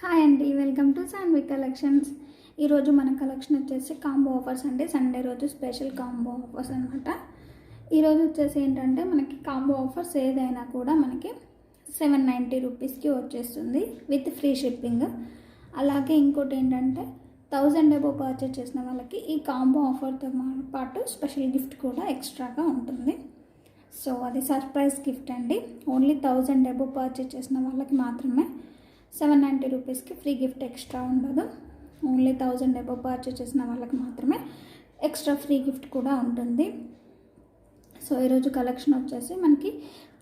Hi అండి, welcome to Saanvi collections. ఈరోజు మన కలెక్షన్ వచ్చేసి కాంబో ఆఫర్స్ అండి. సండే రోజు స్పెషల్ కాంబో ఆఫర్స్ అనమాట. ఈరోజు వచ్చేసి ఏంటంటే మనకి కాంబో ఆఫర్స్ ఏదైనా కూడా మనకి 790 రూపీస్కి వచ్చేస్తుంది విత్ ఫ్రీ షిప్పింగ్. అలాగే ఇంకోటి ఏంటంటే 1000 అబోవ్ పర్చేస్ చేసిన వాళ్ళకి ఈ కాంబో ఆఫర్తో పాటు స్పెషల్ గిఫ్ట్ కూడా ఎక్స్ట్రాగా ఉంటుంది. సో అది సర్ప్రైజ్ గిఫ్ట్ అండి. ఓన్లీ 1000 అబోవ్ పర్చేస్ చేసిన వాళ్ళకి మాత్రమే 790 రూపీస్కి ఫ్రీ గిఫ్ట్ ఎక్స్ట్రా ఉండదు. ఓన్లీ 1000 అబోవ్ పర్చేస్ చేసిన వాళ్ళకి మాత్రమే ఎక్స్ట్రా ఫ్రీ గిఫ్ట్ కూడా ఉంటుంది. సో ఈరోజు కలెక్షన్ వచ్చేసి మనకి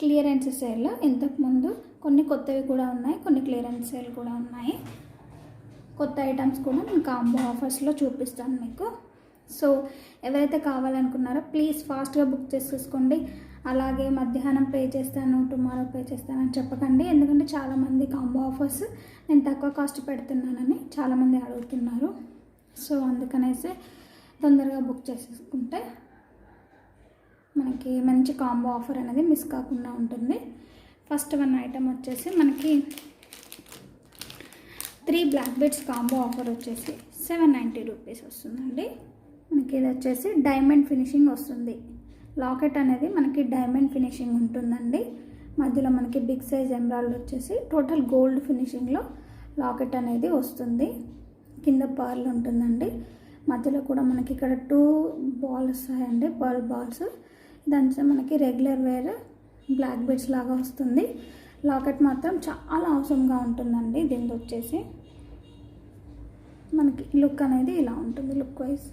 క్లియరెన్స్ సేల్. ఇంతకుముందు కొన్ని కొత్తవి కూడా ఉన్నాయి, కొన్ని క్లియరెన్స్ సేల్ కూడా ఉన్నాయి. కొత్త ఐటమ్స్ కూడా నేను కాంబో ఆఫర్స్లో చూపిస్తాను మీకు. సో ఎవరైతే కావాలనుకున్నారో ప్లీజ్ ఫాస్ట్గా బుక్ చేసేసుకోండి. అలాగే మధ్యాహ్నం పే చేస్తాను, టుమారో పే చేస్తాను అని చెప్పకండి. ఎందుకంటే చాలామంది కాంబో ఆఫర్స్ నేను తక్కువ కాస్ట్ పెడుతున్నానని చాలామంది అడుగుతున్నారు. సో అందుకనేసి తొందరగా బుక్ చేసేసుకుంటే మనకి మంచి కాంబో ఆఫర్ అనేది మిస్ కాకుండా ఉంటుంది. ఫస్ట్ వన్ ఐటమ్ వచ్చేసి మనకి 3 బ్లాక్ బెడ్స్ కాంబో ఆఫర్ వచ్చేసి 790 రూపీస్ వస్తుందండి. మనకి ఇది వచ్చేసి డైమండ్ ఫినిషింగ్ వస్తుంది. లాకెట్ అనేది మనకి డైమండ్ ఫినిషింగ్ ఉంటుందండి. మధ్యలో మనకి బిగ్ సైజ్ ఎమరాల్డ్ వచ్చేసి టోటల్ గోల్డ్ ఫినిషింగ్లో లాకెట్ అనేది వస్తుంది. కింద పర్ల్ ఉంటుందండి. మధ్యలో కూడా మనకి ఇక్కడ 2 బాల్స్ వస్తాయండి, పర్ల్ బాల్స్. ఇదంతా మనకి రెగ్యులర్ వేర్ బ్లాక్ బెడ్స్ లాగా వస్తుంది. లాకెట్ మాత్రం చాలా అవసరంగా ఉంటుందండి. దీనికి వచ్చేసి మనకి లుక్ అనేది ఇలా ఉంటుంది. లుక్ వైజ్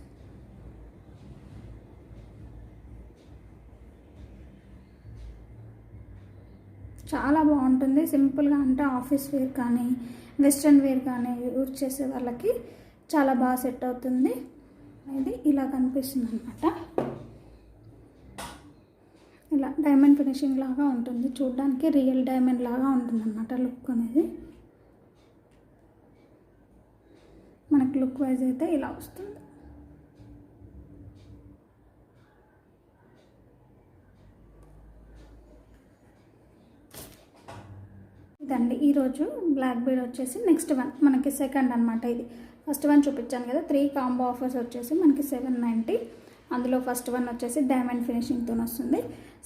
చాలా బాగుంటుంది. సింపుల్గా అంటే ఆఫీస్ వేర్ కానీ వెస్ట్రన్ వేర్ కానీ యూజ్ చేసే వాళ్ళకి చాలా బాగా సెట్ అవుతుంది. ఇది ఇలా కనిపిస్తుంది అనమాట. ఇలా డైమండ్ ఫినిషింగ్ లాగా ఉంటుంది. చూడడానికి రియల్ డైమండ్ లాగా ఉంటుంది అనమాట లుక్ అనేది. మనకి లుక్ వైజ్ అయితే ఇలా వస్తుంది. ఇదండి ఈరోజు బ్లాక్ బీడ్ వచ్చేసి నెక్స్ట్ వన్ మనకి సెకండ్ అనమాట. ఇది ఫస్ట్ వన్ చూపించాను కదా, 3 కాంబో ఆఫర్స్ వచ్చేసి మనకి 790. అందులో ఫస్ట్ వన్ వచ్చేసి డైమండ్ ఫినిషింగ్తో వస్తుంది.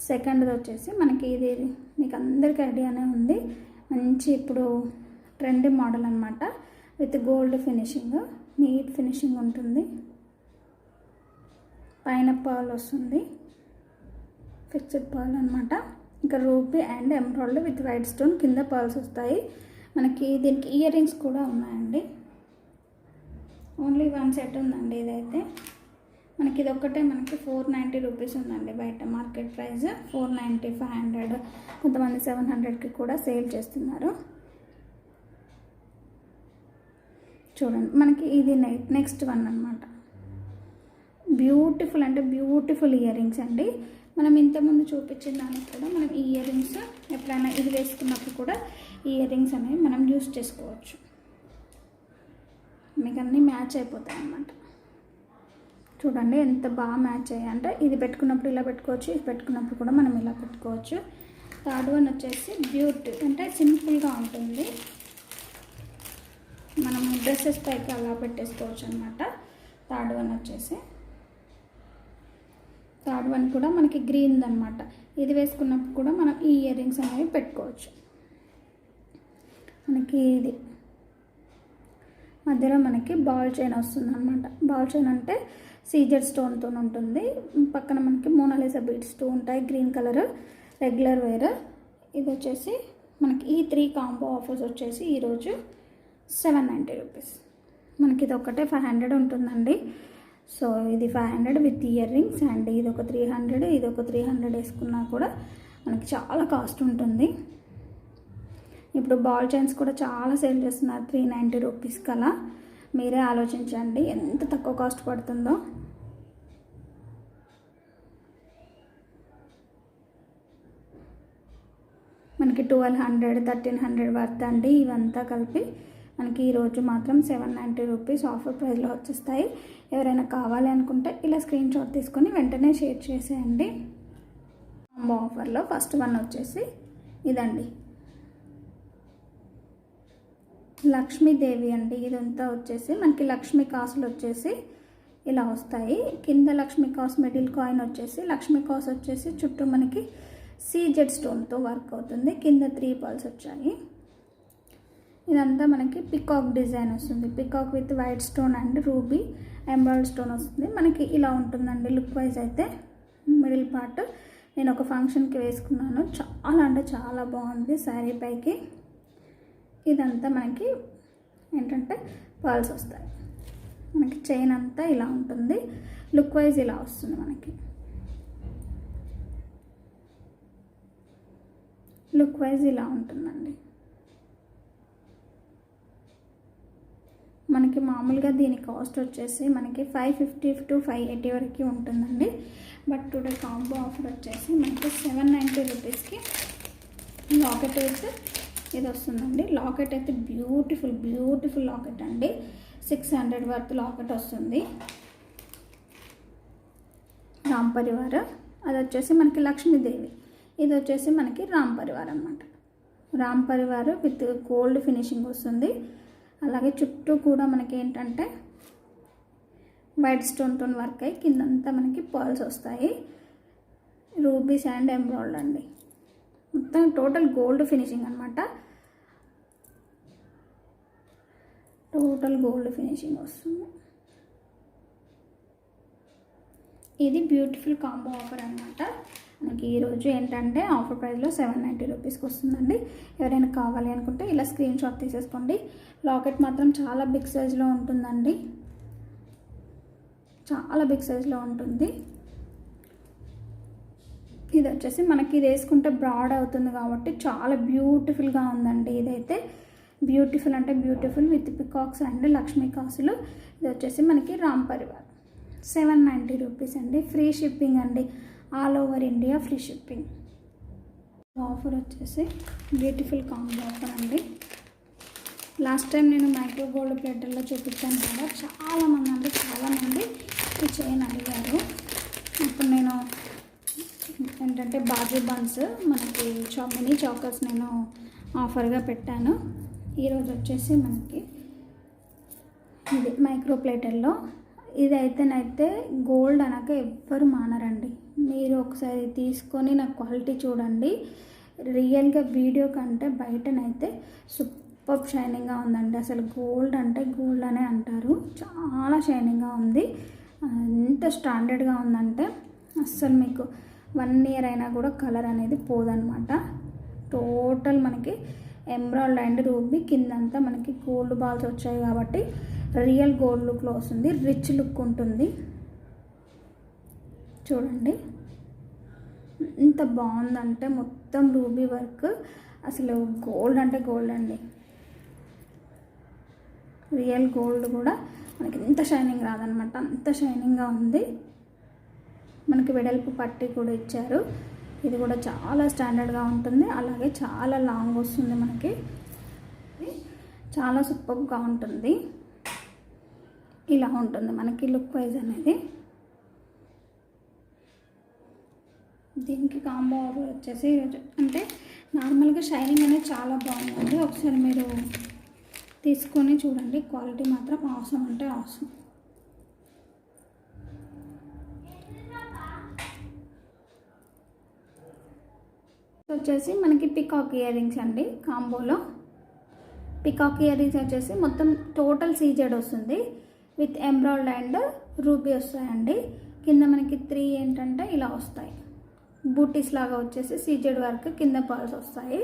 సెకండ్ది వచ్చేసి మనకి ఇది మీకు అందరికీ ఐడియానే ఉంది, మంచి ఇప్పుడు ట్రెండీ మోడల్ అనమాట. With gold finishing, neat finishing ఉంటుంది. పైన పర్ల్ వస్తుంది, ఫిక్స్డ్ పర్ల్ అనమాట. ఇంకా ruby and emerald with white stone, కింద పర్ల్స్ వస్తాయి. మనకి దీనికి ఇయర్ రింగ్స్ కూడా ఉన్నాయండి. ఓన్లీ 1 సెట్ ఉందండి. ఇదైతే మనకి ఇది ఒక్కటే మనకి 490 రూపీస్ ఉందండి. బయట మార్కెట్ ప్రైస్ 490, 500, కొంతమంది 700కి కూడా సేల్ చేస్తున్నారు. చూడండి మనకి ఇది నెక్స్ట్ వన్ అనమాట. బ్యూటిఫుల్ అంటే బ్యూటిఫుల్ ఇయర్ రింగ్స్ అండి. మనం ఇంతకుముందు చూపించిన దానికి కూడా మనం ఈ ఇయర్ రింగ్స్ ఎప్పుడైనా ఇది వేసుకున్నప్పుడు కూడా ఈ ఇయర్ రింగ్స్ అనేవి మనం యూస్ చేసుకోవచ్చు. మీకు అన్నీ మ్యాచ్ అయిపోతాయి అన్నమాట. చూడండి ఎంత బాగా మ్యాచ్ అయ్యాయి అంటే ఇది పెట్టుకున్నప్పుడు ఇలా పెట్టుకోవచ్చు, ఇది పెట్టుకున్నప్పుడు కూడా మనం ఇలా పెట్టుకోవచ్చు. థర్డ్ వన్ వచ్చేసి బ్యూటీ అంటే సింపుల్గా ఉంటుంది. మనం డ్రెస్సెస్ పైకి అలా పెట్టేసుకోవచ్చు అనమాట. థర్డ్ వన్ కూడా మనకి గ్రీన్ అనమాట. ఇది వేసుకున్నప్పుడు కూడా మనం ఈ ఇయర్ రింగ్స్ అనేవి పెట్టుకోవచ్చు. మనకి ఇది మధ్యలో మనకి బాల్ చైన్ వస్తుంది అనమాట. బాల్ చైన్ అంటే సీజర్ స్టోన్తో ఉంటుంది. పక్కన మనకి మోనాలిసా బీడ్స్ 2 ఉంటాయి, గ్రీన్ కలర్, రెగ్యులర్ వేర్. ఇది వచ్చేసి మనకి ఈ 3 కాంబో ఆఫర్స్ వచ్చేసి ఈరోజు 790 రూపీస్. మనకి ఇది ఒకటే 500 ఉంటుందండి. సో ఇది 500 విత్ ఇయర్ రింగ్స్ అండ్ ఇది ఒక 300, ఇది ఒక 300 వేసుకున్నా కూడా మనకి చాలా కాస్ట్ ఉంటుంది. ఇప్పుడు బాల్ చైన్స్ కూడా చాలా సేల్ చేస్తున్నారు 390 రూపీస్ కలా. మీరే ఆలోచించండి ఎంత తక్కువ కాస్ట్ పడుతుందో. మనకి 1200, 1300 వర్త్ అండి. ఇవంతా కలిపి మనకి ఈరోజు మాత్రం 790 రూపీస్ ఆఫర్ ప్రైస్లో వచ్చేస్తాయి. ఎవరైనా కావాలి అనుకుంటే ఇలా స్క్రీన్ షాట్ తీసుకొని వెంటనే షేర్ చేసేయండి. కాంబో ఆఫర్లో ఫస్ట్ వన్ వచ్చేసి ఇదండి. లక్ష్మీదేవి అండి. ఇదంతా వచ్చేసి మనకి లక్ష్మీ కాసులు వచ్చేసి ఇలా వస్తాయి. కింద లక్ష్మీ కాస్ మిడిల్ కాయిన్ వచ్చేసి లక్ష్మీ కాస్ వచ్చేసి చుట్టూ మనకి సీజెడ్ స్టోన్తో వర్క్ అవుతుంది. కింద 3 పర్ల్స్ వచ్చాయి. ఇదంతా మనకి పికాక్ డిజైన్ వస్తుంది. Peacock with white stone and ruby embroider stone వస్తుంది. మనకి ఇలా ఉంటుందండి లుక్ వైజ్ అయితే. మిడిల్ పార్ట్ నేను ఒక ఫంక్షన్కి వేసుకున్నాను. చాలా అంటే చాలా బాగుంది శారీ పైకి. ఇదంతా మనకి ఏంటంటే పర్ల్స్ వస్తాయి. మనకి చైన్ అంతా ఇలా ఉంటుంది. లుక్ వైజ్ ఇలా వస్తుంది మనకి. లుక్ వైజ్ ఇలా ఉంటుందండి. మనకి మామూలుగా దీని కాస్ట్ వచ్చేసి మనకి 550 to 580 వరకు ఉంటుందండి. బట్ టుడే కాంబో ఆఫర్ వచ్చేసి మనకి 790 రూపీస్కి లాకెట్ అయితే ఇది వస్తుందండి. లాకెట్ అయితే బ్యూటిఫుల్ లాకెట్ అండి. 600 వర్త్ లాకెట్ వస్తుంది. రామ్ పరివార్. అది వచ్చేసి మనకి లక్ష్మీదేవి. ఇది వచ్చేసి మనకి రామ్ పరివార్ అన్నమాట. Ram Parivar with gold finishing వస్తుంది. అలాగే చుట్టూ కూడా మనకి ఏంటంటే వైట్ స్టోన్తో వర్క్ అయ్యి కిందంతా మనకి పర్ల్స్ వస్తాయి. రూబీస్ అండ్ ఎంబ్రాయిడ్ అండి. మొత్తం టోటల్ గోల్డ్ ఫినిషింగ్ అనమాట. టోటల్ గోల్డ్ ఫినిషింగ్ వస్తుంది. ఇది బ్యూటిఫుల్ కాంబో ఆఫర్ అనమాట. మనకి ఈరోజు ఏంటంటే ఆఫర్ ప్రైస్లో 790 రూపీస్కి వస్తుందండి. ఎవరైనా కావాలి అనుకుంటే ఇలా స్క్రీన్ షాట్ తీసేసుకోండి. లాకెట్ మాత్రం చాలా బిగ్ సైజ్లో ఉంటుందండి. చాలా బిగ్ సైజ్లో ఉంటుంది. ఇది వచ్చేసి మనకి ఇది వేసుకుంటే బ్రాడ్ అవుతుంది కాబట్టి చాలా బ్యూటిఫుల్గా ఉందండి. ఇదైతే బ్యూటిఫుల్ అంటే beautiful with peacocks and Lakshmi కాసులు. ఇది వచ్చేసి మనకి రామ్ పరివార్ 790 రూపీస్ అండి. ఫ్రీ షిప్పింగ్ అండి. All over India free shipping. Offer వచ్చేసి బ్యూటిఫుల్ కాంబో ఆఫర్ అండి. లాస్ట్ టైం నేను మైక్రో గోల్డ్ ప్లేటర్లో చూపించాను కదా, చాలామంది ఈ చైన్ అడిగారు. ఇప్పుడు నేను ఏంటంటే బాజీ బన్స్ మనకి మినీ చాకర్స్ నేను ఆఫర్గా పెట్టాను. ఈరోజు వచ్చేసి మనకి ఇది మైక్రో ప్లేటర్లో. ఇదైతేనైతే గోల్డ్ అనక ఎవ్వరు మానరండి. మీరు ఒకసారి తీసుకొని నా క్వాలిటీ చూడండి. రియల్గా వీడియో కంటే బయటనైతే సూపర్ షైనింగ్గా ఉందండి. అసలు గోల్డ్ అంటే గోల్డ్ అనే అంటారు. చాలా షైనింగ్గా ఉంది. ఎంత స్టాండర్డ్గా ఉందంటే అస్సలు మీకు 1 year అయినా కూడా కలర్ అనేది పోదనమాట. టోటల్ మనకి ఎంబ్రాయిడ్ అండ్ రూబీ కిందంతా మనకి గోల్డ్ బాల్స్ వచ్చాయి కాబట్టి రియల్ గోల్డ్ లుక్లో వస్తుంది. రిచ్ లుక్ ఉంటుంది. చూడండి ఎంత బాగుందంటే మొత్తం రూబీ వర్క్. అసలు గోల్డ్ అంటే గోల్డ్ అండి. రియల్ గోల్డ్ కూడా మనకి ఇంత షైనింగ్ రాదనమాట. అంత షైనింగ్గా ఉంది. మనకి వెడల్పు పట్టి కూడా ఇచ్చారు. ఇది కూడా చాలా స్టాండర్డ్గా ఉంటుంది. అలాగే చాలా లాంగ్ వస్తుంది. మనకి చాలా సూపర్గా ఉంటుంది. ఇలా ఉంటుంది మనకి లుక్ వైజ్ అనేది. దీనికి కాంబో ఆఫర్ వచ్చేసి అంటే నార్మల్గా షైనింగ్ అనేది చాలా బాగుందండి. ఒకసారి మీరు తీసుకొని చూడండి. క్వాలిటీ మాత్రం అవసరం అంటే అవసరం. వచ్చేసి మనకి పికాక్ ఇయర్ రింగ్స్ అండి. కాంబోలో పికాక్ ఇయర్ రింగ్స్ వచ్చేసి మొత్తం టోటల్ సీజెడ్ వస్తుంది. విత్ ఎంబ్రాయిడ్ అండ్ రూబీ వస్తాయండి. కింద మనకి 3 ఏంటంటే ఇలా వస్తాయి. బూటీస్ లాగా వచ్చేసి సీజెడ్ వర్క్ కింద పర్ల్స్ వస్తాయి.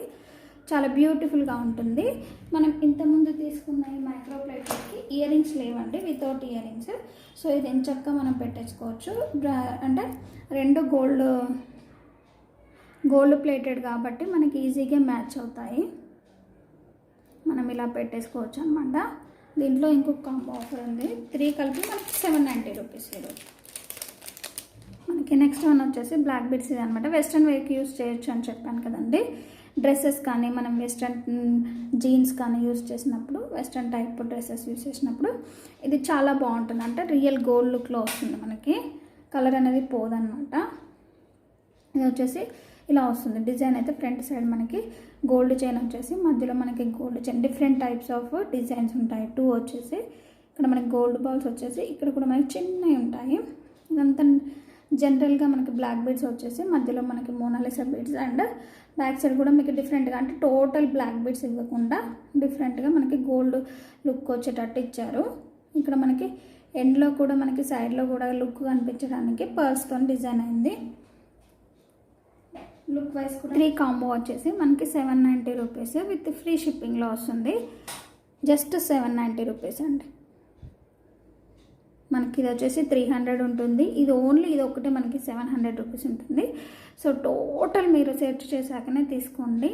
చాలా బ్యూటిఫుల్గా ఉంటుంది. మనం ఇంతకుముందు తీసుకున్న ఈ మైక్రో ప్లేటర్కి ఇయర్ రింగ్స్ లేవండి. Without ear rings. సో ఇది ఎంచక్క మనం పెట్టేసుకోవచ్చు. అంటే 2 గోల్డ్ ప్లేటెడ్ కాబట్టి మనకి ఈజీగా మ్యాచ్ అవుతాయి. మనం ఇలా పెట్టేసుకోవచ్చు అనమాట. దీంట్లో ఇంకొక కాంబో ఆఫర్ ఉంది. 3 కలిపి మనకి 790 రూపీస్ ఈరోజు. మనకి నెక్స్ట్ వన్ వచ్చేసి బ్లాక్ బీడ్స్ ఇది అనమాట. వెస్ట్రన్ వేర్కి యూస్ చేయొచ్చు అని చెప్పాను కదండి. డ్రెస్సెస్ కానీ మనం వెస్ట్రన్ జీన్స్ కానీ యూస్ చేసినప్పుడు, వెస్ట్రన్ టైప్ డ్రెస్సెస్ యూస్ చేసినప్పుడు ఇది చాలా బాగుంటుంది. అంటే రియల్ గోల్డ్ లుక్లో వస్తుంది. మనకి కలర్ అనేది పోదనమాట. ఇది వచ్చేసి ఇలా వస్తుంది డిజైన్ అయితే. ఫ్రంట్ సైడ్ మనకి గోల్డ్ చైన్ వచ్చేసి మధ్యలో మనకి gold chain, different types of designs ఉంటాయి. 2 వచ్చేసి ఇక్కడ మనకి గోల్డ్ బాల్స్ వచ్చేసి ఇక్కడ కూడా మనకి చిన్నవి ఉంటాయి. ఇదంతా జనరల్గా మనకి బ్లాక్ బీడ్స్ వచ్చేసి మధ్యలో మనకి Mona Lisa beads and back side కూడా మీకు డిఫరెంట్గా, అంటే టోటల్ బ్లాక్ బీడ్స్ ఇవ్వకుండా డిఫరెంట్గా మనకి గోల్డ్ లుక్ వచ్చేటట్టు ఇచ్చారు. ఇక్కడ మనకి ఎండ్లో కూడా మనకి సైడ్లో కూడా లుక్ కనిపించడానికి పర్ల్స్తో డిజైన్ అయింది. లుక్ వైజ్ కూడా 3 కాంబో వచ్చేసి మనకి 790 రూపీస్ విత్ ఫ్రీ షిప్పింగ్లో వస్తుంది. జస్ట్ 790 రూపీస్ అండి. మనకి ఇది వచ్చేసి 300 ఉంటుంది. ఇది ఓన్లీ ఇది ఒకటే మనకి 700 రూపీస్ ఉంటుంది. సో టోటల్ మీరు సెట్ చేశాకనే తీసుకోండి.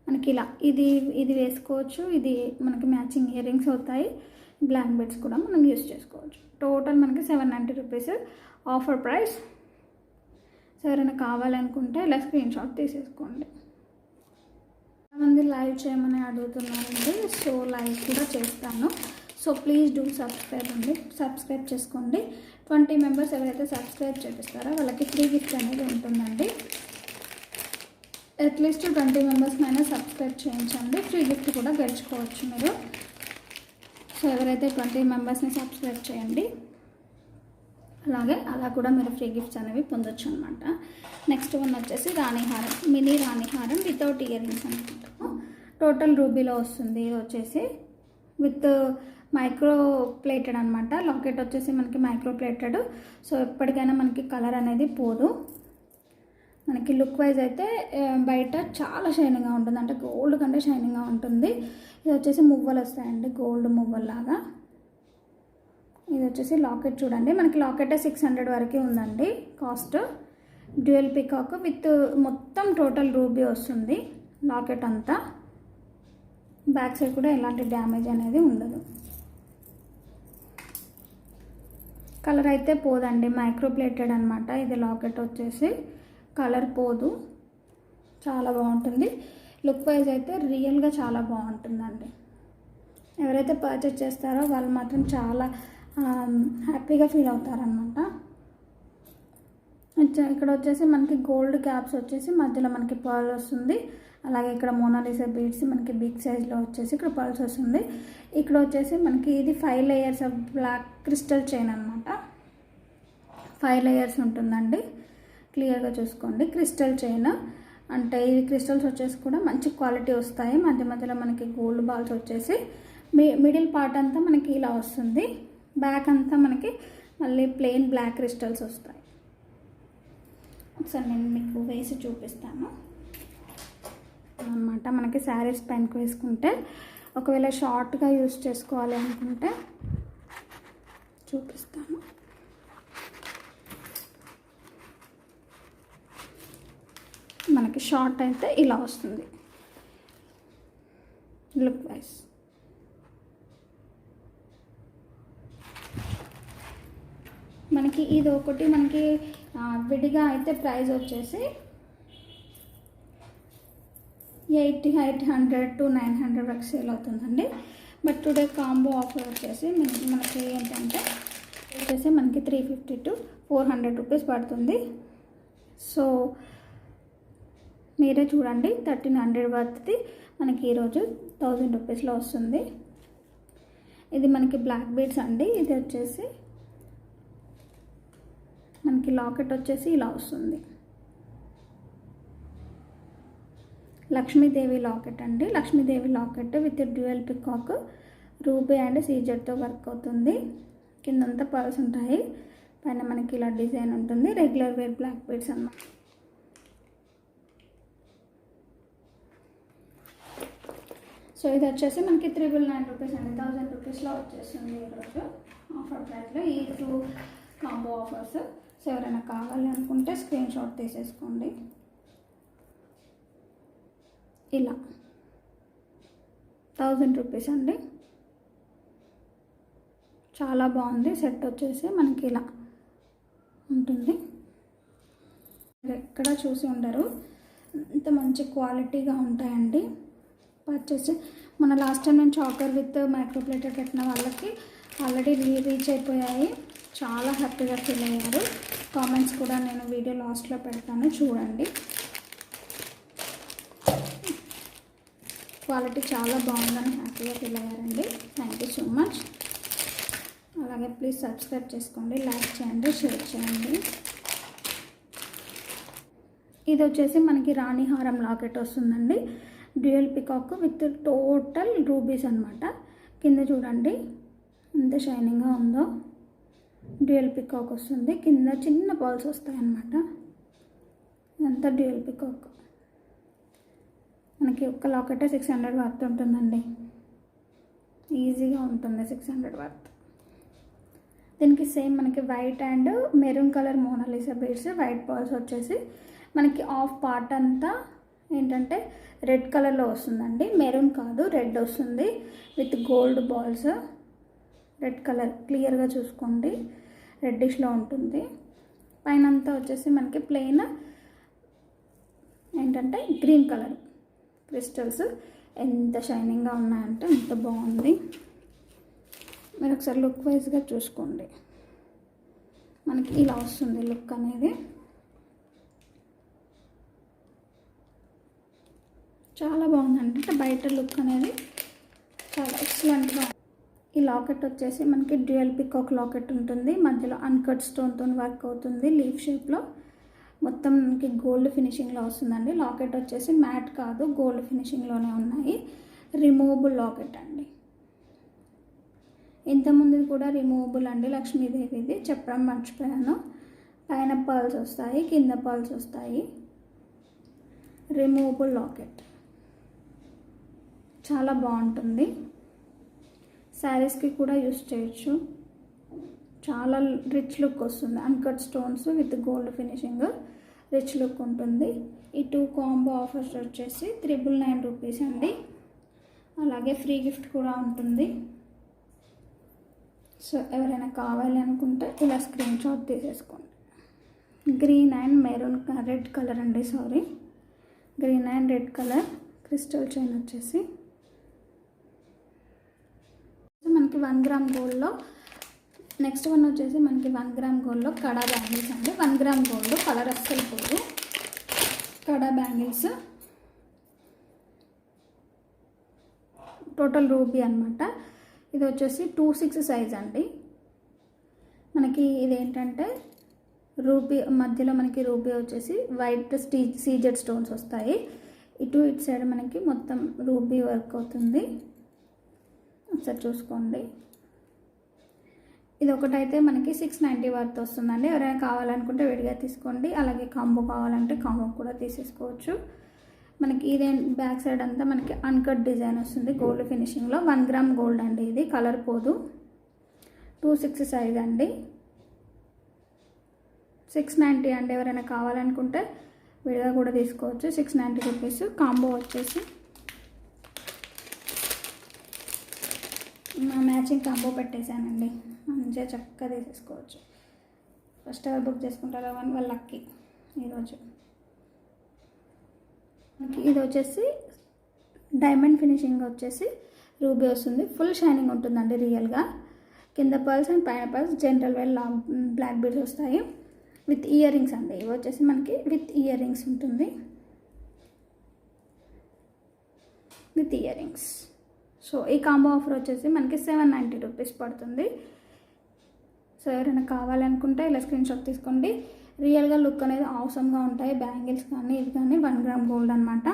మనకి ఇలా ఇది వేసుకోవచ్చు. ఇది మనకి మ్యాచింగ్ ఇయర్ రింగ్స్ అవుతాయి. బ్లాక్ బెడ్స్ కూడా మనం యూస్ చేసుకోవచ్చు. టోటల్ మనకి 790 రూపీస్ ఆఫర్ ప్రైస్. సో ఎవరైనా కావాలనుకుంటే ఇలా స్క్రీన్ షాట్ తీసేసుకోండి. చాలామంది లైవ్ చేయమని అడుగుతున్నారండి. సో లైవ్ కూడా చేస్తాను. సో ప్లీజ్ డూ సబ్స్క్రైబ్ అండి. సబ్స్క్రైబ్ చేసుకోండి. 20 మెంబర్స్ ఎవరైతే సబ్స్క్రైబ్ చేపిస్తారో వాళ్ళకి ఫ్రీ గిఫ్ట్ అనేది ఉంటుందండి. అట్లీస్ట్ 20 మెంబర్స్నైనా సబ్స్క్రైబ్ చేయించండి. ఫ్రీ గిఫ్ట్ కూడా గెలుచుకోవచ్చు మీరు. సో ఎవరైతే 20 మెంబర్స్ని సబ్స్క్రైబ్ చేయండి, అలా కూడా మీరు ఫ్రీ గిఫ్ట్స్ అనేవి పొందొచ్చు అనమాట. నెక్స్ట్ వన్ వచ్చేసి రాణిహారం, మినీ రాణిహారం వితౌట్ ఇయర్ రింగ్స్ అనమాట. టోటల్ రూబీలో వస్తుంది. ఇది వచ్చేసి విత్ మైక్రో ప్లేటెడ్ అనమాట. లాకెట్ వచ్చేసి మనకి మైక్రో ప్లేటెడ్. సో ఎప్పటికైనా మనకి కలర్ అనేది పోదు. మనకి లుక్ వైజ్ అయితే బయట చాలా షైనింగ్గా ఉంటుంది, అంటే గోల్డ్ కంటే షైనింగ్గా ఉంటుంది. ఇది వచ్చేసి మువ్వలు వస్తాయండి, గోల్డ్ మువ్వల్లాగా. ఇది వచ్చేసి లాకెట్ చూడండి, మనకి లాకెట్ 600 వరకు ఉందండి కాస్ట్. డ్యూయల్ పికాక్ విత్ మొత్తం టోటల్ రూబీ వస్తుంది లాకెట్ అంతా. బ్యాక్ సైడ్ కూడా ఎలాంటి డ్యామేజ్ అనేది ఉండదు. కలర్ అయితే పోదండి, మైక్రో ప్లేటెడ్ అనమాట. ఇది లాకెట్ వచ్చేసి కలర్ పోదు, చాలా బాగుంటుంది. లుక్ వైజ్ అయితే రియల్గా చాలా బాగుంటుందండి. ఎవరైతే పర్చేస్ చేస్తారో వాళ్ళు మాత్రం చాలా హ్యాపీగా ఫీల్ అవుతారనమాట. ఇక్కడ వచ్చేసి మనకి గోల్డ్ క్యాప్స్ వచ్చేసి మధ్యలో మనకి పర్ల్ వస్తుంది. అలాగే ఇక్కడ మోనాలిసా బీడ్స్ మనకి బిగ్ సైజ్లో వచ్చేసి ఇక్కడ పర్ల్స్ వస్తుంది. ఇక్కడ వచ్చేసి మనకి ఇది 5 layers of black crystal chain అనమాట. 5 లేయర్స్ ఉంటుందండి, క్లియర్గా చూసుకోండి. క్రిస్టల్ చైన్ అంటే ఈ క్రిస్టల్స్ వచ్చేసి కూడా మంచి క్వాలిటీ వస్తాయి. మధ్య మధ్యలో మనకి గోల్డ్ బాల్స్ వచ్చేసి మిడిల్ పార్ట్ అంతా మనకి ఇలా వస్తుంది. బ్యాక్ అంతా మనకి మళ్ళీ ప్లెయిన్ బ్లాక్ క్రిస్టల్స్ వస్తాయి. ఒకసారి నేను మీకు వేసి చూపిస్తాను అనమాట. మనకి శారీస్ పైనకి వేసుకుంటే, ఒకవేళ షార్ట్గా యూస్ చేసుకోవాలి అనుకుంటే చూపిస్తాను. మనకి షార్ట్ అయితే ఇలా వస్తుంది లుక్ వైజ్. మనకి ఇది ఒకటి మనకి విడిగా అయితే ప్రైస్ వచ్చేసి 800 to 900 వరకు సేల్ అవుతుందండి. బట్ టుడే కాంబో ఆఫర్ వచ్చేసి మనకి ఏంటంటే వచ్చేసి మనకి 350 to 400 రూపీస్ పడుతుంది. సో మీరే చూడండి, 1300 వర్త్ది మనకి ఈరోజు 1000 రూపీస్లో వస్తుంది. ఇది మనకి బ్లాక్ బీడ్స్ అండి. ఇది వచ్చేసి మనకి లాకెట్ వచ్చేసి ఇలా వస్తుంది. లక్ష్మీదేవి లాకెట్ అండి. Lakshmidevi locket with dual peacock, ruby and సీజెడ్తో వర్క్ అవుతుంది. కిందంతా పర్ల్స్ ఉంటాయి, పైన మనకి ఇలా డిజైన్ ఉంటుంది. రెగ్యులర్ వేర్ బ్లాక్ బీడ్స్ అన్నమాట. సో ఇది వచ్చేసి మనకి 999 రూపీస్ అండి, 1000 రూపీస్లో వచ్చేస్తుంది ఈరోజు ఆఫర్ ప్రైస్లో ఈ 2 కాంబో ఆఫర్స్. సో ఎవరైనా కావాలి అనుకుంటే స్క్రీన్ షాట్ తీసేసుకోండి. ఇలా 1000 రూపీస్ అండి, చాలా బాగుంది. సెట్ వచ్చేసి మనకి ఇలా ఉంటుంది. ఎక్కడ చూసి ఉండరు, ఇంత మంచి క్వాలిటీగా ఉంటాయండి. పర్చేస్ మన లాస్ట్ టైం నేను చాకర్ విత్ మైక్రోప్లేటర్ పెట్టిన వాళ్ళకి ఆల్రెడీ రీచ్ అయిపోయాయి, చాలా హ్యాపీగా ఫీల్ అయ్యారు. కామెంట్స్ కూడా నేను వీడియో లాస్ట్లో పెడతాను, చూడండి. క్వాలిటీ చాలా బాగుందని హ్యాపీగా ఫీల్ అయ్యారండి. Thank you so much. అలాగే ప్లీజ్ సబ్స్క్రైబ్ చేసుకోండి, లైక్ చేయండి, షేర్ చేయండి. ఇది వచ్చేసి మనకి రాణి హారం లాకెట్ వస్తుందండి. Dual peacock with total rubies అనమాట. కింద చూడండి ఎంత షైనింగ్గా ఉందో. డ్యూయల్ పికాక్ వస్తుంది, కింద చిన్న బాల్స్ వస్తాయి అన్నమాట. ఇదంతా డ్యూయల్ పికాక్. మనకి ఒక్క లాకెట్ 600 వర్త్ ఉంటుందండి. ఈజీగా ఉంటుంది 600 వర్త్. దీనికి సేమ్ మనకి white and maroon colour Mona Lisa beads, white balls వచ్చేసి మనకి ఆఫ్ పార్ట్ అంతా ఏంటంటే రెడ్ కలర్లో వస్తుందండి. మెరూన్ కాదు, రెడ్ వస్తుంది with gold balls. Red colour క్లియర్గా చూసుకోండి, రెడ్డిష్లో ఉంటుంది. పైన అంతా వచ్చేసి మనకి ప్లెయిన్ ఏంటంటే గ్రీన్ కలర్ క్రిస్టల్స్. ఎంత షైనింగ్గా ఉన్నాయంటే ఎంత బాగుంది. మీరు ఒకసారి లుక్ వైజ్గా చూసుకోండి. మనకి ఇలా వస్తుంది లుక్ అనేది. చాలా బాగుందండి. అంటే బయట లుక్ అనేది చాలా ఎక్సలెంట్గా. ఈ లాకెట్ వచ్చేసి మనకి డ్యూయల్ పికాక్ లాకెట్ ఉంటుంది. మధ్యలో అన్కట్ స్టోన్తో వర్క్ అవుతుంది లీఫ్ షేప్లో. మొత్తం మనకి గోల్డ్ ఫినిషింగ్లో వస్తుందండి. లాకెట్ వచ్చేసి మ్యాట్ కాదు, గోల్డ్ ఫినిషింగ్లోనే ఉన్నాయి. రిమూవబుల్ లాకెట్ అండి. ఇంతకుముందు కూడా రిమూవబుల్ అండి, లక్ష్మీదేవిది చెప్పడం మర్చిపోయాను. పైన పర్ల్స్ వస్తాయి, కింద పర్ల్స్ వస్తాయి. రిమూవబుల్ లాకెట్ చాలా బాగుంటుంది. శారీస్కి కూడా యూస్ చేయొచ్చు. చాలా రిచ్ లుక్ వస్తుంది. Uncut stones with gold finishing, rich look ఉంటుంది. ఈ 2 కాంబో ఆఫర్స్ వచ్చేసి 999 రూపీస్ అండి. అలాగే ఫ్రీ గిఫ్ట్ కూడా ఉంటుంది. సో ఎవరైనా కావాలి అనుకుంటే ఇలా స్క్రీన్ షాట్ తీసేసుకోండి. Green and maroon red colour అండి, sorry, green and red colour crystal chain వచ్చేసి మనకి 1 గ్రామ్ గోల్డ్లో. నెక్స్ట్ వన్ వచ్చేసి మనకి 1 గ్రామ్ గోల్డ్లో కడా బ్యాంగిల్స్ అండి. 1 గ్రామ్ గోల్డ్ కలర్ అస్సలు పోదు. కడా బ్యాంగిల్స్ టోటల్ రూబీ అనమాట. ఇది వచ్చేసి 2/6 సైజ్ అండి. మనకి ఇదేంటంటే రూబీ మధ్యలో మనకి రూబీ వచ్చేసి వైట్ సీజెడ్ స్టోన్స్ వస్తాయి. ఇటు సైడ్ మనకి మొత్తం రూబీ వర్క్ అవుతుంది. ఒకసారి చూసుకోండి. ఇది ఒకటైతే మనకి 690 వర్త్ వస్తుందండి. ఎవరైనా కావాలనుకుంటే విడిగా తీసుకోండి. అలాగే కాంబో కావాలంటే కాంబో కూడా తీసేసుకోవచ్చు. మనకి ఇదే బ్యాక్ సైడ్ అంతా మనకి అన్కట్ డిజైన్ వస్తుంది గోల్డ్ ఫినిషింగ్లో. 1 గ్రామ్ గోల్డ్ అండి, ఇది కలర్ పోదు. 2/6 సైజ్ అండి. 690 అండి. ఎవరైనా కావాలనుకుంటే విడిగా కూడా తీసుకోవచ్చు. 690 రూపీస్. కాంబో వచ్చేసి మ్యాచింగ్ కాంబో పెట్టేశానండి. మంచిగా చక్కగా తీసేసుకోవచ్చు. ఫస్ట్ ఎవరు బుక్ చేసుకుంటారో అని వాళ్ళ లక్కీ ఈరోజు. ఇది వచ్చేసి డైమండ్ ఫినిషింగ్ వచ్చేసి రూబీ వస్తుంది. ఫుల్ షైనింగ్ ఉంటుందండి రియల్గా. కింద పర్ల్స్ అండ్ పైన pearls general wear black beads వస్తాయి విత్ ఇయర్ రింగ్స్ అండి. ఇవి వచ్చేసి మనకి విత్ ఇయర్ రింగ్స్ ఉంటుంది, విత్ ఇయర్ రింగ్స్. సో ఈ కాంబో ఆఫర్ వచ్చేసి మనకి 790 రూపీస్ పడుతుంది. సో ఎవరైనా కావాలనుకుంటే ఇలా స్క్రీన్ షాట్ తీసుకోండి. రియల్గా లుక్ అనేది అవసరంగా ఉంటాయి బ్యాంగిల్స్ కానీ ఇవి కానీ. 1 గ్రామ్ గోల్డ్ అనమాట.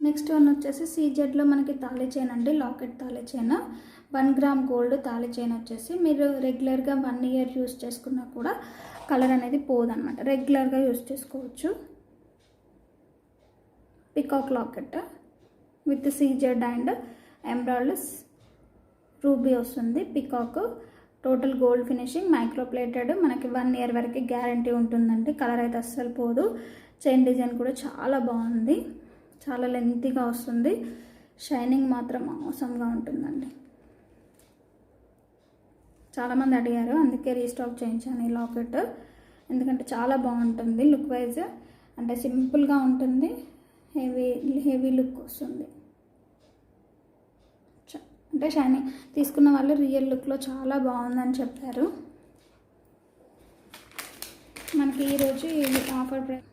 నెక్స్ట్ వన్ వచ్చేసి సీజెడ్లో మనకి తాళి చైన్ అండి, లాకెట్ తాళి చైన్. 1 గ్రామ్ గోల్డ్ తాళి చైన్ వచ్చేసి మీరు రెగ్యులర్గా 1 ఇయర్ యూస్ చేసుకున్నా కూడా కలర్ అనేది పోదన్నమాట. రెగ్యులర్గా యూస్ చేసుకోవచ్చు. Peacock locket with CZ and emeralds ruby వస్తుంది. Peacock total gold finishing, micro plated. మనకి 1 ఇయర్ వరకు గ్యారంటీ ఉంటుందండి. కలర్ అయితే అస్సలు పోదు. చైన్ డిజైన్ కూడా చాలా బాగుంది, చాలా లెంతీగా వస్తుంది. షైనింగ్ మాత్రం అవసరంగా ఉంటుందండి. చాలామంది అడిగారు, అందుకే రీస్టాక్ చేయించాను ఈ లాకెట్. ఎందుకంటే చాలా బాగుంటుంది లుక్ వైజ్. అంటే సింపుల్గా ఉంటుంది, హెవీ లుక్ వస్తుంది. అంటే షైనింగ్ తీసుకున్న వాళ్ళు రియల్ లుక్లో చాలా బాగుందని చెప్పారు. మనకి ఈరోజు offer price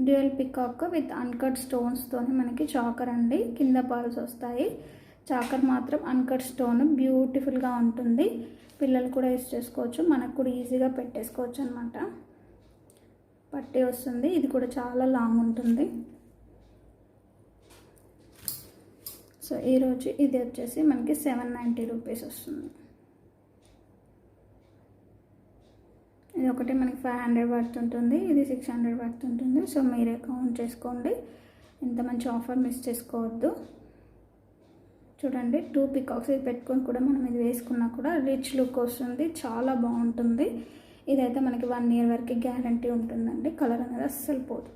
dual peacock with uncut స్టోన్స్తో మనకి చాకర్ అండి. కింద పర్ల్స్ వస్తాయి. చాకర్ మాత్రం అన్కట్ స్టోన్ బ్యూటిఫుల్గా ఉంటుంది. పిల్లలు కూడా యూస్ చేసుకోవచ్చు, మనకు కూడా ఈజీగా పెట్టేసుకోవచ్చు అనమాట. పట్టి వస్తుంది. ఇది కూడా చాలా లాంగ్ ఉంటుంది. సో ఈరోజు ఇది వచ్చేసి మనకి 790 రూపీస్ వస్తుంది. ఇది ఒకటి మనకి 500 పడుతుంటుంది, ఇది 600 పడుతుంటుంది. సో మీరే కౌంట్ చేసుకోండి. ఇంత మంచి ఆఫర్ మిస్ చేసుకోవద్దు. చూడండి 2 పికాక్స్ ఇది పెట్టుకొని కూడా మనం ఇది వేసుకున్నా కూడా రిచ్ లుక్ వస్తుంది, చాలా బాగుంటుంది. ఇదైతే మనకి 1 ఇయర్ వరకు గ్యారంటీ ఉంటుందండి. కలర్ అనేది అస్సలు పోదు.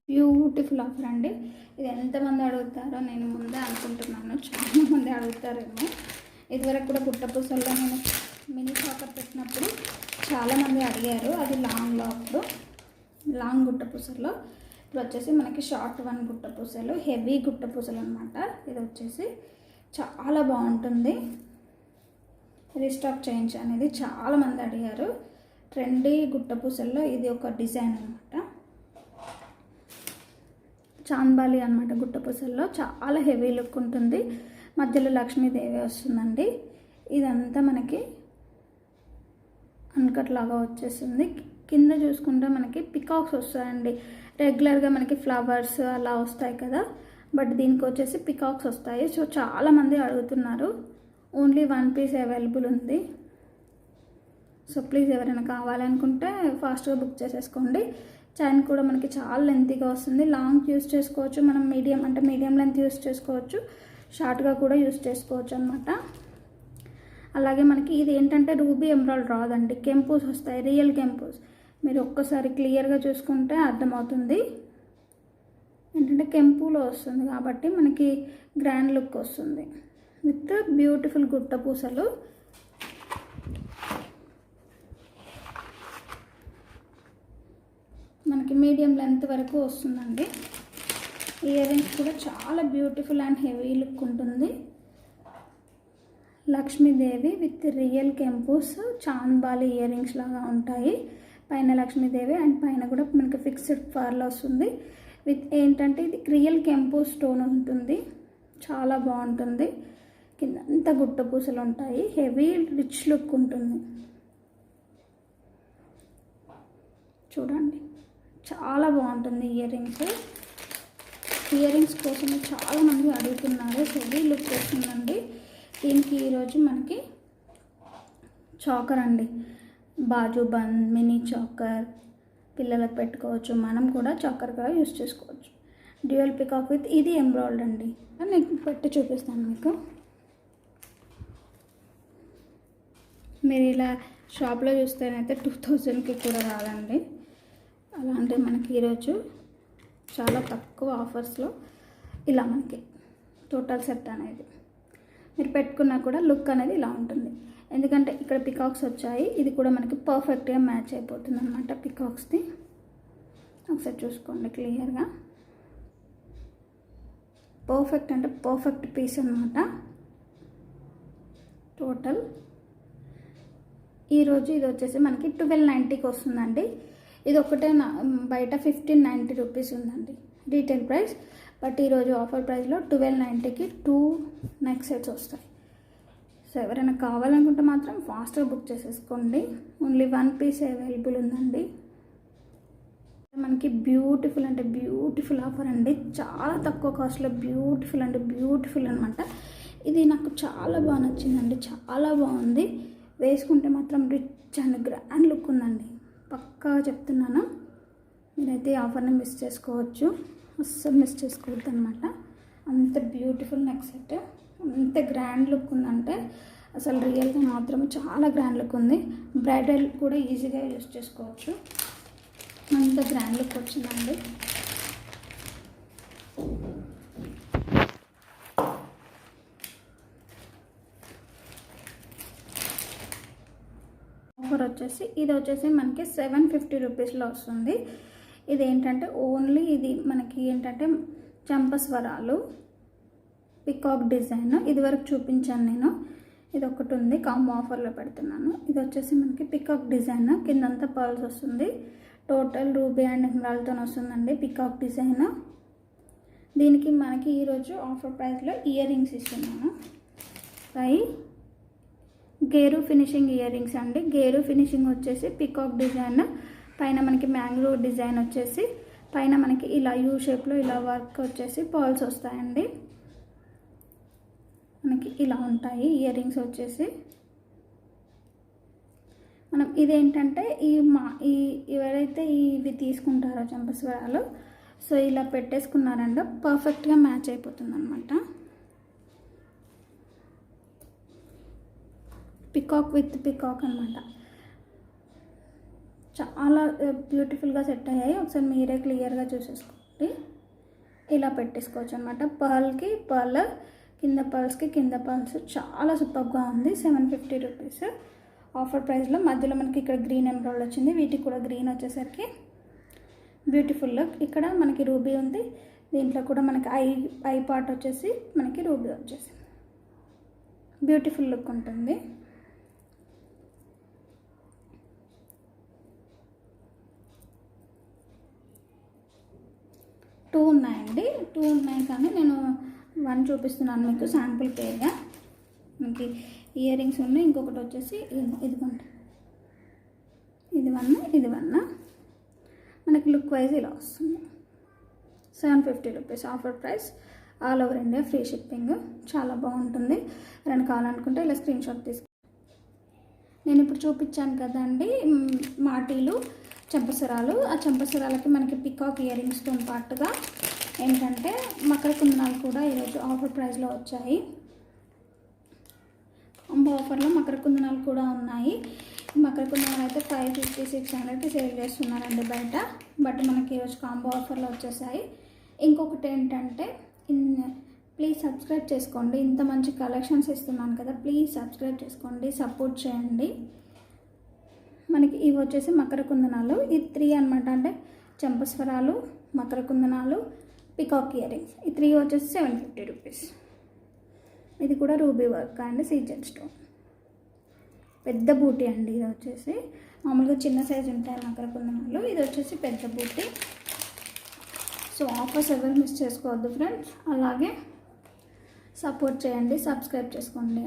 బ్యూటిఫుల్ ఆఫర్ అండి. ఇది ఎంతమంది అడుగుతారో నేను ముందే అనుకుంటున్నాను, చాలామంది అడుగుతారేమో. ఇదివరకు కూడా గుట్టపూసల్లో నేను మినీ చాకర్ పెట్టినప్పుడు చాలామంది అడిగారు. అది లాంగ్లో అప్పుడు లాంగ్ గుట్టపూసల్లో. ఇప్పుడు వచ్చేసి మనకి షార్ట్ వన్ గుట్టపూసలు, హెవీ గుట్టపూసలు అనమాట. ఇది వచ్చేసి చాలా బాగుంటుంది. రీస్టాక్ చేంజ్ అనేది చాలామంది అడిగారు. ట్రెండీ గుట్టపూసల్లో ఇది ఒక డిజైన్ అనమాట. చాంద్బాలి అనమాట. గుట్టపూసల్లో చాలా హెవీ లుక్ ఉంటుంది. మధ్యలో లక్ష్మీదేవి వస్తుందండి. ఇదంతా మనకి అన్కట్ లాగా వచ్చేస్తుంది. కింద చూసుకుంటే మనకి పికాక్స్ వస్తాయండి. రెగ్యులర్గా మనకి ఫ్లవర్స్ అలా వస్తాయి కదా, బట్ దీనికి వచ్చేసి పికాక్స్ వస్తాయి. సో చాలామంది అడుగుతున్నారు. ఓన్లీ 1 పీస్ అవైలబుల్ ఉంది. సో ప్లీజ్ ఎవరైనా కావాలనుకుంటే ఫాస్ట్గా బుక్ చేసేసుకోండి. చైన్ కూడా మనకి చాలా లెంతీగా వస్తుంది. లాంగ్ యూస్ చేసుకోవచ్చు మనం, మీడియం లెంత్ యూస్ చేసుకోవచ్చు, షార్ట్గా కూడా యూస్ చేసుకోవచ్చు అనమాట. అలాగే మనకి ఇది ఏంటంటే రూబీ ఎమరాల్డ్ రాదండి, కెంపూస్ వస్తాయి, రియల్ కెంపూస్. మీరు ఒక్కసారి క్లియర్గా చూసుకుంటే అర్థమవుతుంది. ఏంటంటే కెంపులో వస్తుంది కాబట్టి మనకి గ్రాండ్ లుక్ వస్తుంది విత్ బ్యూటిఫుల్ గుట్టపూసలు. మనకి మీడియం లెంత్ వరకు వస్తుందండి. ఇయర్ రింగ్స్ కూడా చాలా బ్యూటిఫుల్ అండ్ హెవీ లుక్ ఉంటుంది. లక్ష్మీదేవి విత్ రియల్ కెంపూస్ చాంద్బాలి ఇయర్ రింగ్స్ లాగా ఉంటాయి. పైన లక్ష్మీదేవి అండ్ పైన కూడా మనకి ఫిక్స్డ్ పర్ల్ వస్తుంది. విత్ ఏంటంటే ఇది రియల్ కెంపు స్టోన్ ఉంటుంది, చాలా బాగుంటుంది. కింద అంతా గుట్టపూసలు ఉంటాయి, హెవీ రిచ్ లుక్ ఉంటుంది. చూడండి చాలా బాగుంటుంది ఇయర్ రింగ్స్. ఇయర్ రింగ్స్ కోసం చాలామంది అడుగుతున్నారు. హెవీ లుక్ వస్తుందండి. దీనికి ఈరోజు మనకి చాకర్ అండి, బాజు బంద్ మినీ చాకర్ పిల్లలకు పెట్టుకోవచ్చు. మనం కూడా చాకర్గా యూస్ చేసుకోవచ్చు. డ్యూయల్ పికాక్ విత్ ఇది ఎంబ్రాయిడ్ అండి. నేను పెట్టి చూపిస్తాను మీకు. మీరు ఇలా షాప్లో చూస్తేనైతే 2000కి కూడా రాదండి. అలాంటి మనకి ఈరోజు చాలా తక్కువ ఆఫర్స్లో ఇలా మనకి టోటల్ సెట్ అనేది మీరు పెట్టుకున్నా కూడా లుక్ అనేది ఇలా ఉంటుంది. ఎందుకంటే ఇక్కడ పికాక్స్ వచ్చాయి, ఇది కూడా మనకి పర్ఫెక్ట్గా మ్యాచ్ అయిపోతుంది అనమాట పికాక్స్ది. ఒకసారి చూసుకోండి క్లియర్గా. పర్ఫెక్ట్ అంటే పర్ఫెక్ట్ పీస్ అనమాట. టోటల్ ఈరోజు ఇది వచ్చేసి మనకి 1290కి వస్తుందండి. ఇది ఒకటే బయట 1590 రూపీస్ ఉందండి రీటైల్ ప్రైస్. బట్ ఈరోజు ఆఫర్ ప్రైస్లో 1290కి 2 నెక్ సెట్స్ వస్తాయి. సో ఎవరైనా కావాలనుకుంటే మాత్రం ఫాస్ట్గా బుక్ చేసేసుకోండి. ఓన్లీ 1 పీస్ అవైలబుల్ ఉందండి. మనకి బ్యూటిఫుల్ అంటే బ్యూటిఫుల్ ఆఫర్ అండి. చాలా తక్కువ కాస్ట్లో బ్యూటిఫుల్ అంటే బ్యూటిఫుల్ అనమాట. ఇది నాకు చాలా బాగా నచ్చిందండి, చాలా బాగుంది. వేసుకుంటే మాత్రం రిచ్ అండ్ గ్రాండ్ లుక్ ఉందండి. పక్కా చెప్తున్నాను. మీరైతే ఈ ఆఫర్ని మిస్ చేసుకోవచ్చు, అస్సలు మిస్ చేసుకోవద్దు అనమాట. అంత బ్యూటిఫుల్ నెక్ సెట్, అంత గ్రాండ్ లుక్ ఉందంటే అసలు రియల్గా మాత్రం చాలా గ్రాండ్ లుక్ ఉంది. బ్రైడల్ కూడా ఈజీగా యూస్ చేసుకోవచ్చు. అంత గ్రాండ్ లుక్ వచ్చిందండి. ఆఫర్ వచ్చేసి ఇది వచ్చేసి మనకి 750 రూపీస్లో వస్తుంది. ఇది ఏంటంటే ఓన్లీ ఇది మనకి ఏంటంటే చంపస్వరాలు పికాక్ డిజైన్. ఇది వరకు చూపించాను నేను. ఇది ఒకటి ఉంది, కాంబో ఆఫర్లో పెడుతున్నాను. ఇది వచ్చేసి మనకి పికాక్ డిజైన్, కిందంతా పర్ల్స్ వస్తుంది. టోటల్ రూబీ అండ్ ఎమరాల్డ్తో వస్తుందండి పికాక్ డిజైన్. దీనికి మనకి ఈరోజు ఆఫర్ ప్రైస్లో ఇయర్ రింగ్స్ ఇస్తున్నాను. గేరు ఫినిషింగ్ ఇయర్ రింగ్స్ అండి. గేరు ఫినిషింగ్ వచ్చేసి పికాక్ డిజైన్, పైన మనకి మ్యాంగ్రో డిజైన్ వచ్చేసి, పైన మనకి ఇలా యూ షేప్లో ఇలా వర్క్ వచ్చేసి పర్ల్స్ వస్తాయండి. మనకి ఇలా ఉంటాయి ఇయర్ రింగ్స్ వచ్చేసి. మనం ఇదేంటంటే ఎవరైతే ఇవి తీసుకుంటారో చంపస్వరాలు, సో ఇలా పెట్టేసుకున్నారంటే పర్ఫెక్ట్గా మ్యాచ్ అయిపోతుంది అనమాట. పికాక్ విత్ పికాక్ అనమాట. చాలా బ్యూటిఫుల్గా సెట్ అయ్యాయి. ఒకసారి మీరే క్లియర్గా చూసేసుకోండి. ఇలా పెట్టేసుకోవచ్చు అనమాట. పర్ల్కి పర్ల్, కింద పర్ల్స్కి కింద పర్ల్స్. చాలా సూపర్గా ఉంది. 750 రూపీస్ ఆఫర్ ప్రైస్లో. మధ్యలో మనకి ఇక్కడ గ్రీన్ ఎమరాల్డ్ వచ్చింది, వీటికి కూడా గ్రీన్ వచ్చేసరికి బ్యూటిఫుల్ లుక్. ఇక్కడ మనకి రూబీ ఉంది, దీంట్లో కూడా మనకి ఐ పార్ట్ వచ్చేసి మనకి రూబీ వచ్చేసి బ్యూటిఫుల్ లుక్ ఉంటుంది. టూ ఉన్నాయి కానీ నేను 1 చూపిస్తున్నాను మీకు శాంపుల్ పేరుగా. మనకి ఇయర్ రింగ్స్ ఉన్నాయి. ఇంకొకటి వచ్చేసి ఇదిగోండి, ఇది 1 మనకి లుక్ వైజ్ ఇలా వస్తుంది. 750 rupees offer price. All over India free shipping. చాలా బాగుంటుంది. రెండు కావాలనుకుంటే ఇలా స్క్రీన్ షాట్ తీసుకో. నేను ఇప్పుడు చూపించాను కదండి మాటీలు చెంపసరాలు. ఆ చెంపసరాలకి మనకి పికాక్ ఇయర్ రింగ్స్తో పాటుగా ఏంటంటే మకర కుందనాలు కూడా ఈరోజు ఆఫర్ ప్రైస్లో వచ్చాయి. కాంబో ఆఫర్లో మకర కుందనాలు కూడా ఉన్నాయి. మకర కుందనాలు అయితే 550-600కి సేల్ చేస్తున్నారండి బయట, బట్ మనకి ఈరోజు కాంబో ఆఫర్లో వచ్చేసాయి. ఇంకొకటి ఏంటంటే ప్లీజ్ సబ్స్క్రైబ్ చేసుకోండి. ఇంత మంచి కలెక్షన్స్ ఇస్తున్నాను కదా, ప్లీజ్ సబ్స్క్రైబ్ చేసుకోండి, సపోర్ట్ చేయండి. మనకి ఇవి వచ్చేసి మకర కుందనాలు. ఇది 3 అనమాట. అంటే చెంపస్వరాలు, మకర కుందనాలు, పికాక్ ఇయర్ రింగ్స్. ఈ 3 వచ్చేసి 750 రూపీస్. ఇది కూడా ruby work and CZ stone. పెద్ద బూటీ అండి. ఇది వచ్చేసి మామూలుగా చిన్న సైజు ఉంటాయి మకర కుందనాలు, ఇది వచ్చేసి పెద్ద బూటీ. సో ఆఫర్స్ ఎవరు మిస్ చేసుకోవద్దు ఫ్రెండ్స్. అలాగే సపోర్ట్ చేయండి, సబ్స్క్రైబ్ చేసుకోండి.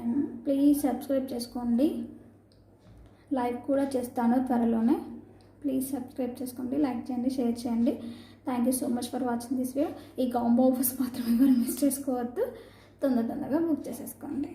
ప్లీజ్ సబ్స్క్రైబ్ చేసుకోండి. లైవ్ కూడా చేస్తాను త్వరలోనే. ప్లీజ్ సబ్స్క్రైబ్ చేసుకోండి, లైక్ చేయండి, షేర్ చేయండి. Thank you so much for watching this video. ఈ కాంబో ఆఫర్స్ మాత్రం ఎవరు మిస్ చేసుకోవద్దు. తొందరగా బుక్ చేసేసుకోండి.